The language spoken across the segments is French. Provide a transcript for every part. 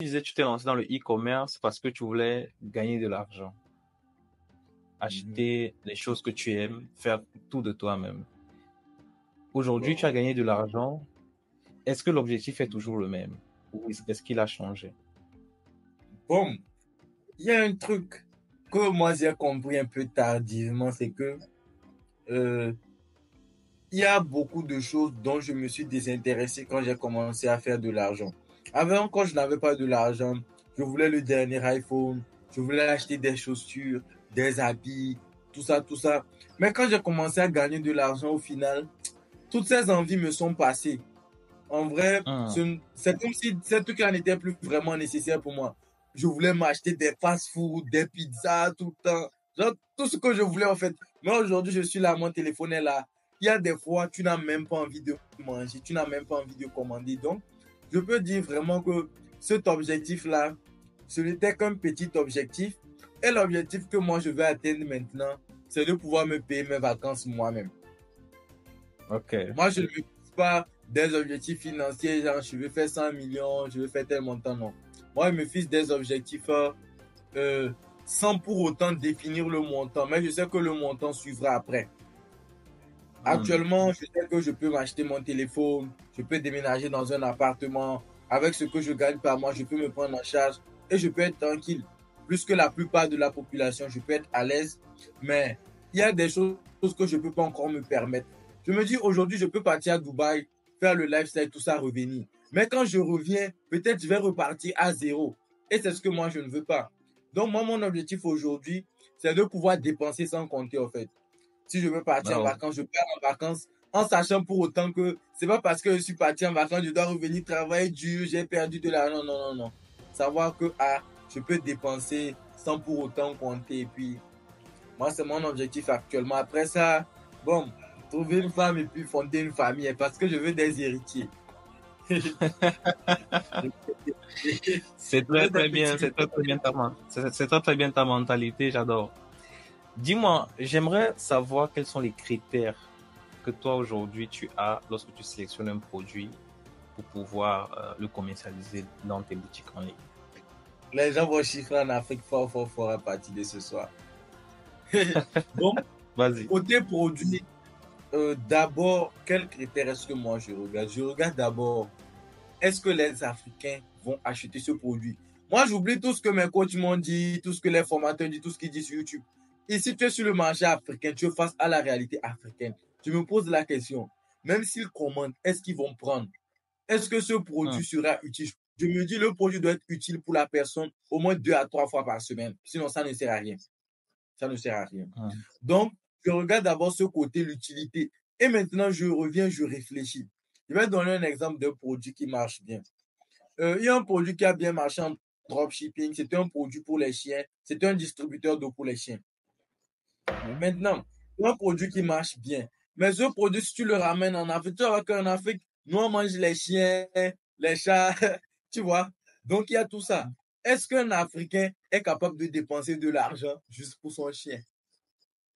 disais, tu t'es lancé dans le e-commerce parce que tu voulais gagner de l'argent, acheter les choses que tu aimes, faire tout de toi-même. Aujourd'hui, tu as gagné de l'argent. Est-ce que l'objectif est toujours le même ou est-ce qu'il a changé? Bon, il y a un truc que moi j'ai compris un peu tardivement, c'est que euh, il y a beaucoup de choses dont je me suis désintéressé quand j'ai commencé à faire de l'argent. Avant, quand je n'avais pas de l'argent, je voulais le dernier iPhone, je voulais acheter des chaussures, des habits, tout ça, tout ça. Mais quand j'ai commencé à gagner de l'argent au final, toutes ces envies me sont passées. En vrai, c'est comme si ces trucs-là n'étaient plus vraiment nécessaires pour moi. Je voulais m'acheter des fast-food, des pizzas tout le temps. Genre, tout ce que je voulais en fait. Mais aujourd'hui, je suis là, mon téléphone est là. Il y a des fois, tu n'as même pas envie de manger, tu n'as même pas envie de commander. Donc, je peux dire vraiment que cet objectif-là, ce n'était qu'un petit objectif. Et l'objectif que moi, je vais atteindre maintenant, c'est de pouvoir me payer mes vacances moi-même. Ok. Moi, je ne me fixe pas des objectifs financiers, genre je veux faire 100 millions, je veux faire tel montant, non. Moi, je me fixe des objectifs sans pour autant définir le montant, mais je sais que le montant suivra après. Actuellement, je sais que je peux m'acheter mon téléphone, je peux déménager dans un appartement. Avec ce que je gagne par mois, je peux me prendre en charge et je peux être tranquille. Plus que la plupart de la population, je peux être à l'aise. Mais il y a des choses que je ne peux pas encore me permettre. Je me dis aujourd'hui, je peux partir à Dubaï, faire le lifestyle, tout ça, revenir. Mais quand je reviens, peut-être je vais repartir à zéro. Et c'est ce que moi, je ne veux pas. Donc, moi, mon objectif aujourd'hui, c'est de pouvoir dépenser sans compter, en fait. Si je veux partir en vacances, je pars en vacances en sachant pour autant que c'est pas parce que je suis parti en vacances, je dois revenir travailler dur, j'ai perdu de l'argent. Non, non, non. Savoir que je peux dépenser sans pour autant compter. Et puis, moi, c'est mon objectif actuellement. Après ça, bon, trouver une femme et puis fonder une famille parce que je veux des héritiers. C'est très, très bien. C'est très, très bien c'est très, très bien ta mentalité. J'adore. Dis-moi, j'aimerais savoir quels sont les critères que toi aujourd'hui tu as lorsque tu sélectionnes un produit pour pouvoir le commercialiser dans tes boutiques en ligne. Les gens vont chiffrer en Afrique fort, fort, fort à partir de ce soir. Donc, vas-y. Côté produit, d'abord, quels critères est-ce que moi je regarde? Je regarde d'abord, est-ce que les Africains vont acheter ce produit? Moi, j'oublie tout ce que mes coachs m'ont dit, tout ce que les formateurs disent, tout ce qu'ils disent sur YouTube. Et si tu es sur le marché africain, tu es face à la réalité africaine. Tu me poses la question, même s'ils commandent, est-ce qu'ils vont prendre? Est-ce que ce produit sera utile? Je me dis, le produit doit être utile pour la personne au moins 2 à 3 fois par semaine. Sinon, ça ne sert à rien. Ça ne sert à rien. Donc, je regarde d'abord ce côté, l'utilité. Et maintenant, je reviens, je réfléchis. Je vais donner un exemple d'un produit qui marche bien. Il y a un produit qui a bien marché en dropshipping. C'était un produit pour les chiens. C'était un distributeur d'eau pour les chiens. Maintenant, il y a un produit qui marche bien. Mais ce produit, si tu le ramènes en Afrique, tu vois qu'en Afrique, nous, on mange les chiens, les chats, tu vois. Donc, il y a tout ça. Est-ce qu'un Africain est capable de dépenser de l'argent juste pour son chien?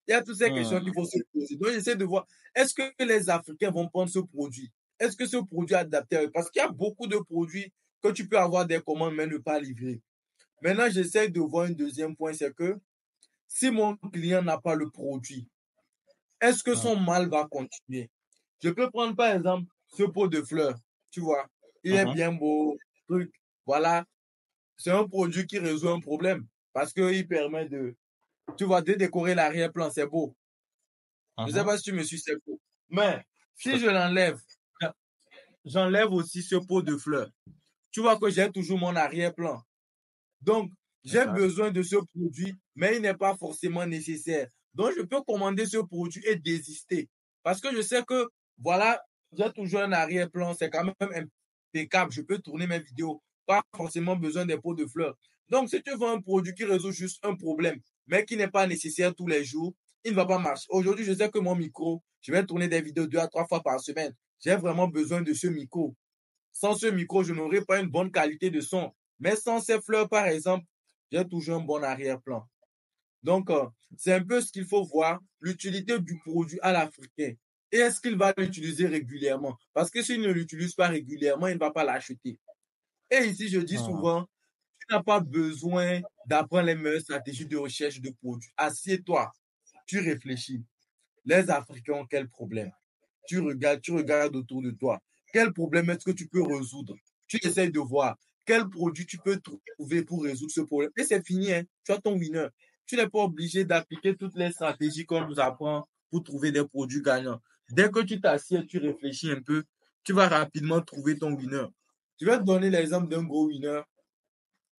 Il y a toutes ces questions qu'il faut se poser. Donc, j'essaie de voir, est-ce que les Africains vont prendre ce produit? Est-ce que ce produit est adapté à eux? Parce qu'il y a beaucoup de produits que tu peux avoir des commandes, mais ne pas livrer. Maintenant, j'essaie de voir un deuxième point, c'est que si mon client n'a pas le produit, est-ce que son mal va continuer? Je peux prendre par exemple ce pot de fleurs, tu vois, il est bien beau, truc, voilà, c'est un produit qui résout un problème parce qu'il permet de, tu vois, de décorer l'arrière-plan, c'est beau. Je ne sais pas si tu me suis, c'est beau. Mais si je l'enlève, j'enlève aussi ce pot de fleurs. Tu vois que j'ai toujours mon arrière-plan. Donc, j'ai besoin de ce produit, mais il n'est pas forcément nécessaire. Donc, je peux commander ce produit et désister. Parce que je sais que, voilà, j'ai toujours un arrière-plan, c'est quand même impeccable. Je peux tourner mes vidéos, pas forcément besoin des pots de fleurs. Donc, si tu veux un produit qui résout juste un problème, mais qui n'est pas nécessaire tous les jours, il ne va pas marcher. Aujourd'hui, je sais que mon micro, je vais tourner des vidéos 2 à 3 fois par semaine. J'ai vraiment besoin de ce micro. Sans ce micro, je n'aurai pas une bonne qualité de son. Mais sans ces fleurs, par exemple, j'ai toujours un bon arrière-plan. Donc, c'est un peu ce qu'il faut voir, l'utilité du produit à l'Africain. Et est-ce qu'il va l'utiliser régulièrement? Parce que s'il ne l'utilise pas régulièrement, il ne va pas l'acheter. Et ici, je dis souvent, n'as pas besoin d'apprendre les meilleures stratégies de recherche de produits. Assieds-toi, tu réfléchis. Les Africains ont quel problème? Tu regardes autour de toi. Quel problème est-ce que tu peux résoudre? Tu essayes de voir quel produit tu peux trouver pour résoudre ce problème. Et c'est fini, hein? Tu as ton winner. Tu n'es pas obligé d'appliquer toutes les stratégies qu'on nous apprend pour trouver des produits gagnants. Dès que tu t'assieds, tu réfléchis un peu, tu vas rapidement trouver ton winner. Je vais te donner l'exemple d'un gros winner.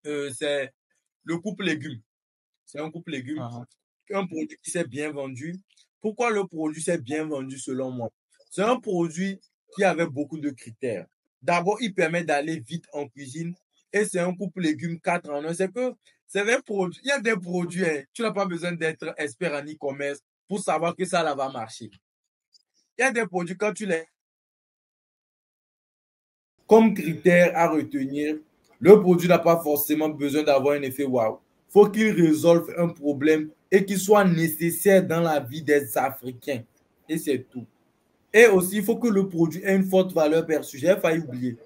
C'est le couple légumes. C'est un couple légumes, un produit qui s'est bien vendu. Pourquoi le produit s'est bien vendu selon moi? C'est un produit qui avait beaucoup de critères. D'abord, il permet d'aller vite en cuisine et c'est un couple légumes 4 en 1. C'est que c'est des produits. Il y a des produits, hein, tu n'as pas besoin d'être expert en e-commerce pour savoir que ça là va marcher. Il y a des produits, quand tu les comme critère à retenir, le produit n'a pas forcément besoin d'avoir un effet waouh. Il faut qu'il résolve un problème et qu'il soit nécessaire dans la vie des Africains. Et c'est tout. Et aussi, il faut que le produit ait une forte valeur perçue. J'ai failli oublier.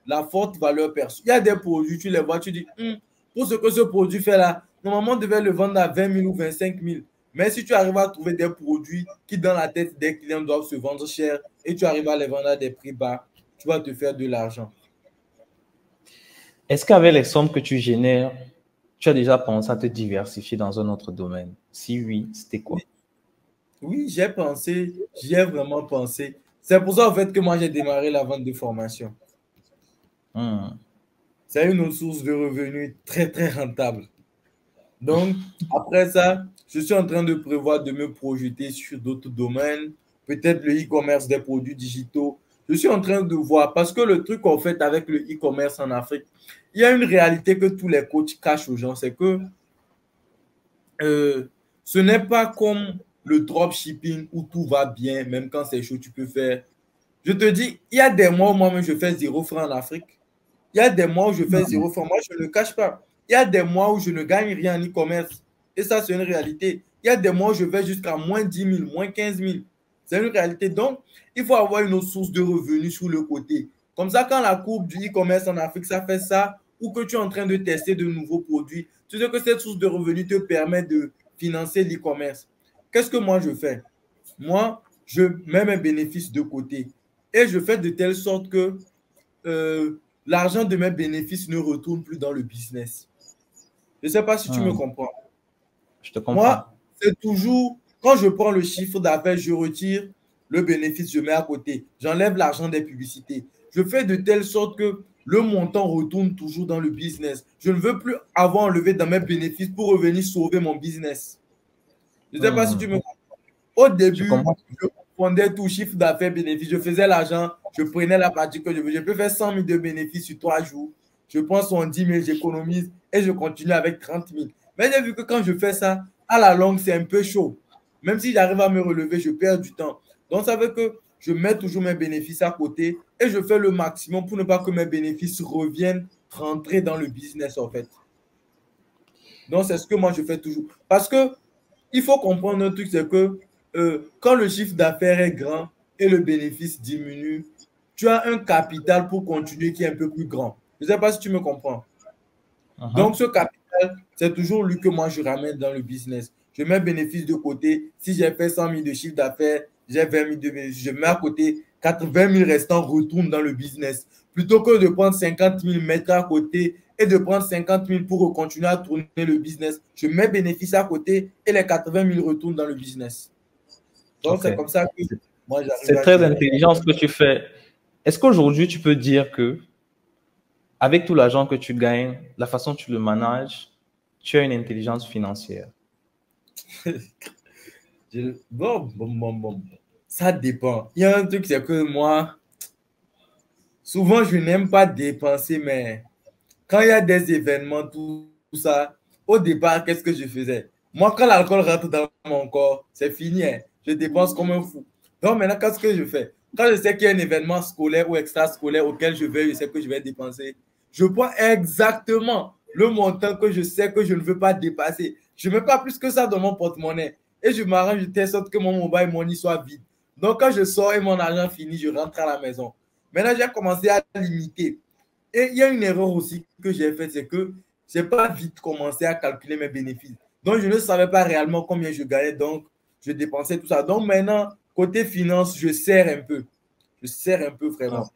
La forte valeur perçue. Il y a des produits, tu les vois, tu dis, pour ce que ce produit fait là, normalement, on devait le vendre à 20 000 ou 25 000. Mais si tu arrives à trouver des produits qui, dans la tête des clients, doivent se vendre cher et tu arrives à les vendre à des prix bas, tu vas te faire de l'argent. Est-ce qu'avec les sommes que tu génères, tu as déjà pensé à te diversifier dans un autre domaine? Si oui, c'était quoi? Oui, j'ai pensé, j'y ai vraiment pensé. C'est pour ça, en fait, que moi, j'ai démarré la vente de formation. C'est une source de revenus très, très rentable. Donc, après ça, je suis en train de prévoir de me projeter sur d'autres domaines, peut-être le e-commerce des produits digitaux. Je suis en train de voir, parce que le truc en fait avec le e-commerce en Afrique, il y a une réalité que tous les coachs cachent aux gens, c'est que ce n'est pas comme le dropshipping où tout va bien, même quand c'est chaud, tu peux faire. Je te dis, il y a des mois où moi-même je fais 0 francs en Afrique. Il y a des mois où je fais 0 francs. Moi, je ne le cache pas. Il y a des mois où je ne gagne rien en e-commerce. Et ça, c'est une réalité. Il y a des mois où je vais jusqu'à moins 10 000, moins 15 000. C'est une réalité. Donc, il faut avoir une autre source de revenus sur le côté. Comme ça, quand la courbe du e-commerce en Afrique, ça fait ça, ou que tu es en train de tester de nouveaux produits, tu sais que cette source de revenus te permet de financer l'e-commerce. Qu'est-ce que moi je fais? Moi, je mets mes bénéfices de côté et je fais de telle sorte que l'argent de mes bénéfices ne retourne plus dans le business. Je ne sais pas si tu me comprends. Je te comprends. Moi, c'est toujours, quand je prends le chiffre d'affaires, je retire le bénéfice, je mets à côté. J'enlève l'argent des publicités. Je fais de telle sorte que le montant retourne toujours dans le business. Je ne veux plus avoir enlevé dans mes bénéfices pour revenir sauver mon business. Je ne sais pas si tu me comprends. Au début, je confondais tout chiffre d'affaires, bénéfice. Je faisais l'argent, je prenais la partie que je veux. Je peux faire 100 000 de bénéfices sur 3 jours. Je prends 70 000, j'économise et je continue avec 30 000. Mais j'ai vu que quand je fais ça, à la longue, c'est un peu chaud. Même si j'arrive à me relever, je perds du temps. Donc, ça veut que je mets toujours mes bénéfices à côté et je fais le maximum pour ne pas que mes bénéfices reviennent rentrer dans le business, en fait. Donc, c'est ce que moi, je fais toujours. Parce que il faut comprendre un truc, c'est que quand le chiffre d'affaires est grand et le bénéfice diminue, tu as un capital pour continuer qui est un peu plus grand. Je ne sais pas si tu me comprends. Donc, ce capital, c'est toujours lui que moi, je ramène dans le business. Je mets bénéfice de côté. Si j'ai fait 100 000 de chiffre d'affaires, j'ai 20 000 de bénéfice. Je mets à côté 80 000 restants retournent dans le business. Plutôt que de prendre 50 000, mettre à côté et de prendre 50 000 pour continuer à tourner le business, je mets bénéfice à côté et les 80 000 retournent dans le business. Donc, c'est comme ça que moi, j'arrive. C'est très intelligent ce que tu fais. Est-ce qu'aujourd'hui, tu peux dire que avec tout l'argent que tu gagnes, la façon dont tu le manages, tu as une intelligence financière? Bon. Ça dépend. Il y a un truc, c'est que moi, souvent, je n'aime pas dépenser, mais quand il y a des événements, tout ça, au départ, qu'est-ce que je faisais? Moi, quand l'alcool rentre dans mon corps, c'est fini. Hein. Je dépense comme un fou. Donc maintenant, qu'est-ce que je fais? Quand je sais qu'il y a un événement scolaire ou extrascolaire auquel je sais que je vais dépenser, je prends exactement le montant que je sais que je ne veux pas dépasser. Je ne mets pas plus que ça dans mon porte-monnaie. Et je m'arrange de telle sorte que mon mobile money soit vide. Donc quand je sors et mon argent finit, je rentre à la maison. Maintenant, j'ai commencé à limiter. Et il y a une erreur aussi que j'ai faite, c'est que je n'ai pas vite commencé à calculer mes bénéfices. Donc, je ne savais pas réellement combien je gagnais, donc je dépensais tout ça. Donc, maintenant, côté finance, je serre un peu. Je serre un peu Ah, vraiment.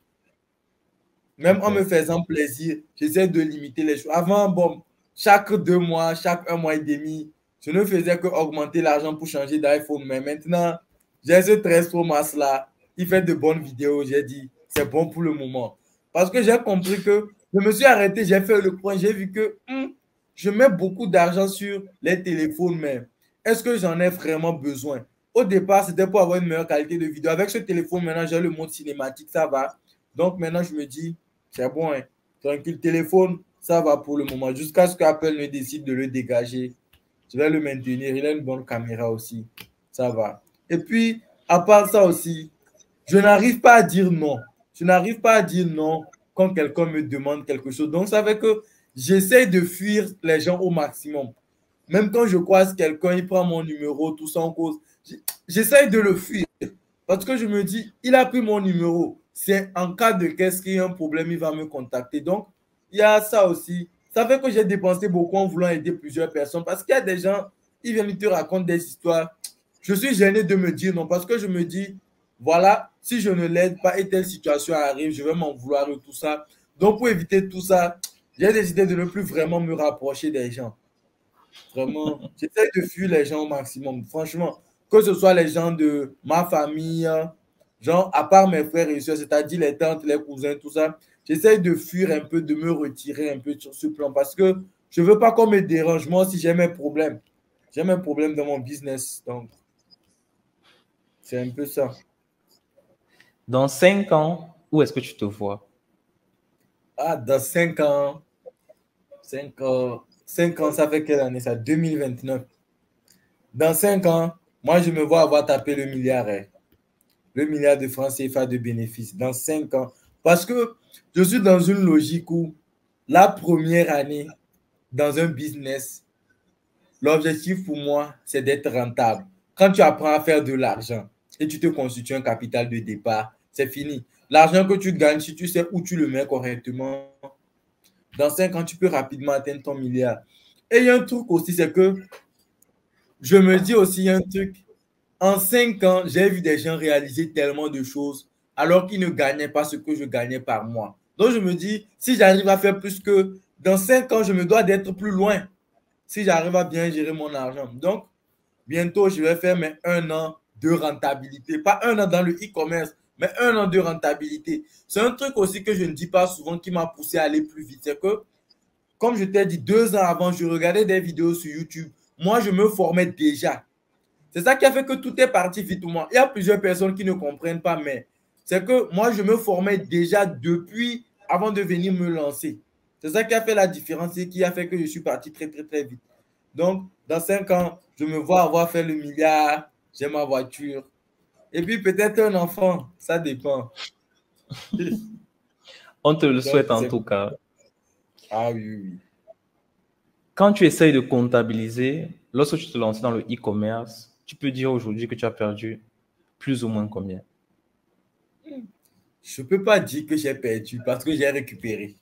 Même en ok. me faisant plaisir, j'essaie de limiter les choses. Avant, bon, chaque 2 mois, chaque 1 mois et demi, je ne faisais que augmenter l'argent pour changer d'iPhone. Mais maintenant, j'ai ce 13 Pro Max là. Il fait de bonnes vidéos. J'ai dit, c'est bon pour le moment. Parce que j'ai compris que je me suis arrêté, j'ai fait le point, j'ai vu que je mets beaucoup d'argent sur les téléphones, mais est-ce que j'en ai vraiment besoin? Au départ, c'était pour avoir une meilleure qualité de vidéo. Avec ce téléphone, maintenant, j'ai le mode cinématique, ça va. Donc maintenant, je me dis, c'est bon, hein. Tranquille, téléphone, ça va pour le moment. Jusqu'à ce qu'Apple ne décide de le dégager. Je vais le maintenir. Il a une bonne caméra aussi. Ça va. Et puis, à part ça aussi, je n'arrive pas à dire non. Je n'arrive pas à dire non quand quelqu'un me demande quelque chose. Donc, ça fait que j'essaie de fuir les gens au maximum. Même quand je croise quelqu'un, il prend mon numéro, tout ça en cause. J'essaie de le fuir. Parce que je me dis, il a pris mon numéro. C'est en cas de qu'est-ce qu'il y a un problème, il va me contacter. Donc, il y a ça aussi. Ça fait que j'ai dépensé beaucoup en voulant aider plusieurs personnes. Parce qu'il y a des gens, ils viennent, ils te racontent des histoires. Je suis gêné de me dire non. Parce que je me dis, voilà, si je ne l'aide pas et telle situation arrive, je vais m'en vouloir et tout ça. Donc, pour éviter tout ça, j'ai décidé de ne plus vraiment me rapprocher des gens. Vraiment, j'essaie de fuir les gens au maximum. Franchement, que ce soit les gens de ma famille, genre, à part mes frères et soeurs, c'est-à-dire les tantes, les cousins, tout ça, j'essaie de fuir un peu, de me retirer un peu sur ce plan parce que je ne veux pas qu'on me dérange. Moi aussi, j'ai mes problèmes. J'ai mes problèmes dans mon business. Donc, c'est un peu ça. Dans 5 ans, où est-ce que tu te vois? Ah, dans 5 ans, 5 ans, 5 ans, ça fait quelle année ça? 2029. Dans 5 ans, moi, je me vois avoir tapé le milliard. Hein. Le milliard de francs CFA de bénéfices dans 5 ans. Parce que je suis dans une logique où la première année dans un business, l'objectif pour moi, c'est d'être rentable. Quand tu apprends à faire de l'argent et tu te constitues un capital de départ, c'est fini. L'argent que tu gagnes, si tu sais où tu le mets correctement, dans 5 ans, tu peux rapidement atteindre ton milliard. Et il y a un truc aussi, c'est que je me dis aussi, il y a un truc, en 5 ans, j'ai vu des gens réaliser tellement de choses alors qu'ils ne gagnaient pas ce que je gagnais par mois. Donc, je me dis, si j'arrive à faire plus que dans 5 ans, je me dois d'être plus loin si j'arrive à bien gérer mon argent. Donc, bientôt, je vais faire mes 1 an de rentabilité. Pas 1 an dans le e-commerce, mais 1 an de rentabilité. C'est un truc aussi que je ne dis pas souvent qui m'a poussé à aller plus vite. C'est que, comme je t'ai dit, 2 ans avant, je regardais des vidéos sur YouTube. Moi, je me formais déjà. C'est ça qui a fait que tout est parti vite pour moi. Il y a plusieurs personnes qui ne comprennent pas, mais c'est que moi, je me formais déjà depuis avant de venir me lancer. C'est ça qui a fait la différence et qui a fait que je suis parti très, très, très vite. Donc, dans 5 ans, je me vois avoir fait le milliard, j'ai ma voiture. Et puis peut-être un enfant, ça dépend. On te le Donc, souhaite en tout cas. ah oui, oui. Quand tu essayes de comptabiliser, lorsque tu te lances dans le e-commerce, tu peux dire aujourd'hui que tu as perdu plus ou moins combien? Je ne peux pas dire que j'ai perdu parce que j'ai récupéré.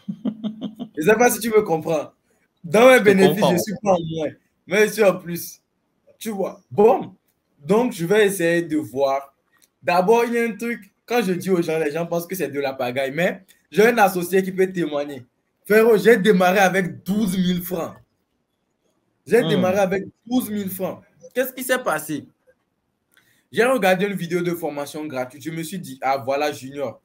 Je ne sais pas si tu me comprends. Dans mes Je te bénéfices, je comprends. suis pas en moins, mais je suis en plus. Tu vois. Bon, donc je vais essayer de voir. D'abord, il y a un truc, quand je dis aux gens, les gens pensent que c'est de la pagaille, mais j'ai un associé qui peut témoigner. Frérot, j'ai démarré avec 12 000 francs. J'ai démarré Hmm. avec 12 000 francs. Qu'est-ce qui s'est passé? J'ai regardé une vidéo de formation gratuite. Je me suis dit, ah voilà, Junior,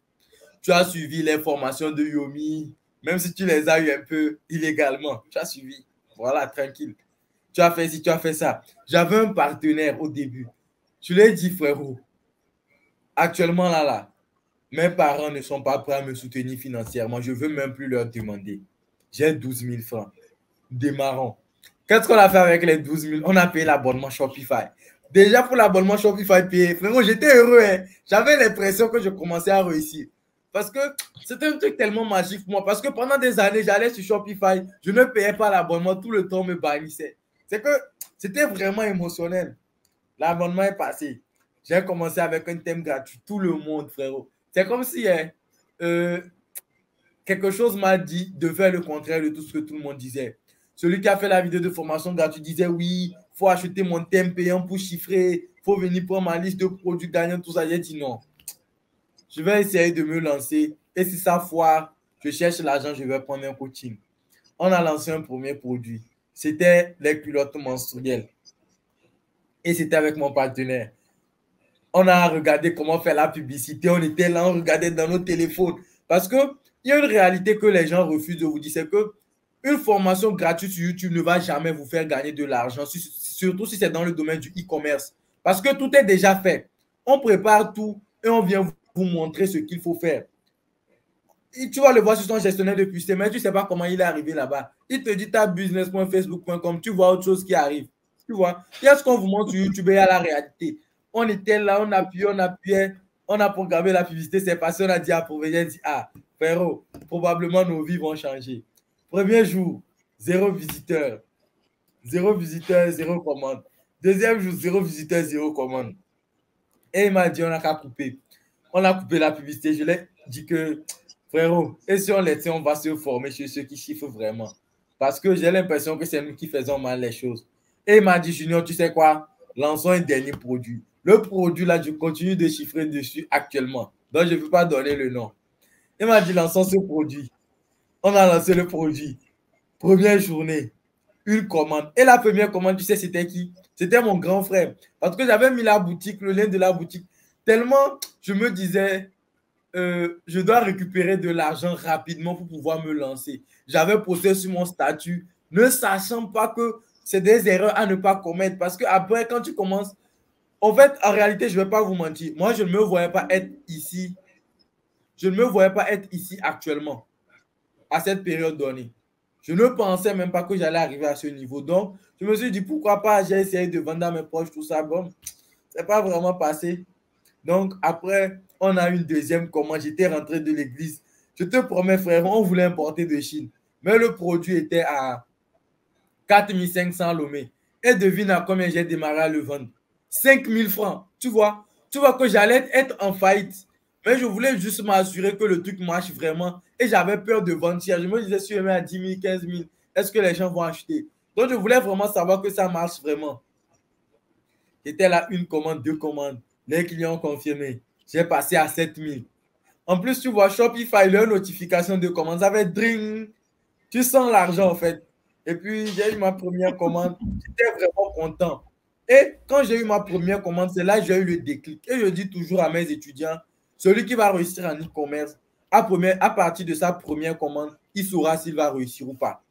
tu as suivi les formations de Yomi, même si tu les as eu un peu illégalement. Tu as suivi. Voilà, tranquille. Tu as fait ci, tu as fait ça. J'avais un partenaire au début. Je lui ai dit, frérot, actuellement là, mes parents ne sont pas prêts à me soutenir financièrement. Je ne veux même plus leur demander. J'ai 12 000 francs. Démarrons. Qu'est-ce qu'on a fait avec les 12 000? On a payé l'abonnement Shopify. Déjà pour l'abonnement Shopify payé, frérot, j'étais heureux. Hein. J'avais l'impression que je commençais à réussir. Parce que c'était un truc tellement magique pour moi. Parce que pendant des années, j'allais sur Shopify, je ne payais pas l'abonnement, tout le temps on me bannissait. C'est que c'était vraiment émotionnel. L'abonnement est passé. J'ai commencé avec un thème gratuit. Tout le monde, frérot. C'est comme si quelque chose m'a dit de faire le contraire de tout ce que tout le monde disait. Celui qui a fait la vidéo de formation gratuite disait oui, il faut acheter mon thème payant pour chiffrer, il faut venir prendre ma liste de produits gagnants, tout ça. J'ai dit non. Je vais essayer de me lancer et si ça foire, je cherche l'argent, je vais prendre un coaching. On a lancé un premier produit. C'était les culottes menstruelles. Et c'était avec mon partenaire. On a regardé comment faire la publicité. On était là, on regardait dans nos téléphones. Parce qu'il y a une réalité que les gens refusent de vous dire, c'est que une formation gratuite sur YouTube ne va jamais vous faire gagner de l'argent, surtout si c'est dans le domaine du e-commerce. Parce que tout est déjà fait. On prépare tout et on vient vous montrer ce qu'il faut faire. Et tu vas le voir sur son gestionnaire de publicité, mais tu ne sais pas comment il est arrivé là-bas. Il te dit ta business.facebook.com, tu vois autre chose qui arrive. Tu vois, il y a ce qu'on vous montre sur YouTube et il y a la réalité. On était là, on appuyait, on a programmé la publicité, c'est passé, on a dit à Provédien, dit ah, frérot, probablement nos vies vont changer. Premier jour, 0 visiteur. 0 visiteur, 0 commande. Deuxième jour, 0 visiteur, 0 commande. Et il m'a dit, on n'a qu'à couper. On a coupé la publicité. Je lui ai dit que, frérot, et si on laissait, on va se former chez ceux qui chiffrent vraiment. Parce que j'ai l'impression que c'est nous qui faisons mal les choses. Et il m'a dit, Junior, tu sais quoi? Lançons un dernier produit. Le produit, là, je continue de chiffrer dessus actuellement. Donc, je ne veux pas donner le nom. Il m'a dit, lançons ce produit. On a lancé le produit. Première journée, une commande. Et la première commande, tu sais, c'était qui? C'était mon grand frère. Parce que j'avais mis la boutique, le lien de la boutique. Tellement, je me disais, je dois récupérer de l'argent rapidement pour pouvoir me lancer. J'avais posté sur mon statut, ne sachant pas que c'est des erreurs à ne pas commettre. Parce que après, quand tu commences, en fait, en réalité, je ne vais pas vous mentir. Moi, je ne me voyais pas être ici. Je ne me voyais pas être ici actuellement, à cette période donnée. Je ne pensais même pas que j'allais arriver à ce niveau. Donc, je me suis dit, pourquoi pas, j'ai essayé de vendre à mes proches, tout ça. Bon, c'est pas vraiment passé. Donc, après, on a une deuxième commande. J'étais rentré de l'église. Je te promets, frère, on voulait importer de Chine. Mais le produit était à 4500 Lomé. Et devine à combien j'ai démarré à le vendre. 5000 francs. Tu vois que j'allais être en faillite. Mais je voulais juste m'assurer que le truc marche vraiment. Et j'avais peur de vendre cher. Je me disais, si je mets à 10 000, 15 000, est-ce que les gens vont acheter? Donc, je voulais vraiment savoir que ça marche vraiment. J'étais là, une commande, deux commandes. Les clients ont confirmé. J'ai passé à 7 000. En plus, tu vois, Shopify, leur notification de commande, ça fait dring. Tu sens l'argent, en fait. Et puis, j'ai eu ma première commande. J'étais vraiment content. Et quand j'ai eu ma première commande, c'est là que j'ai eu le déclic. Et je dis toujours à mes étudiants, celui qui va réussir en e-commerce, à partir de sa première commande, il saura s'il va réussir ou pas.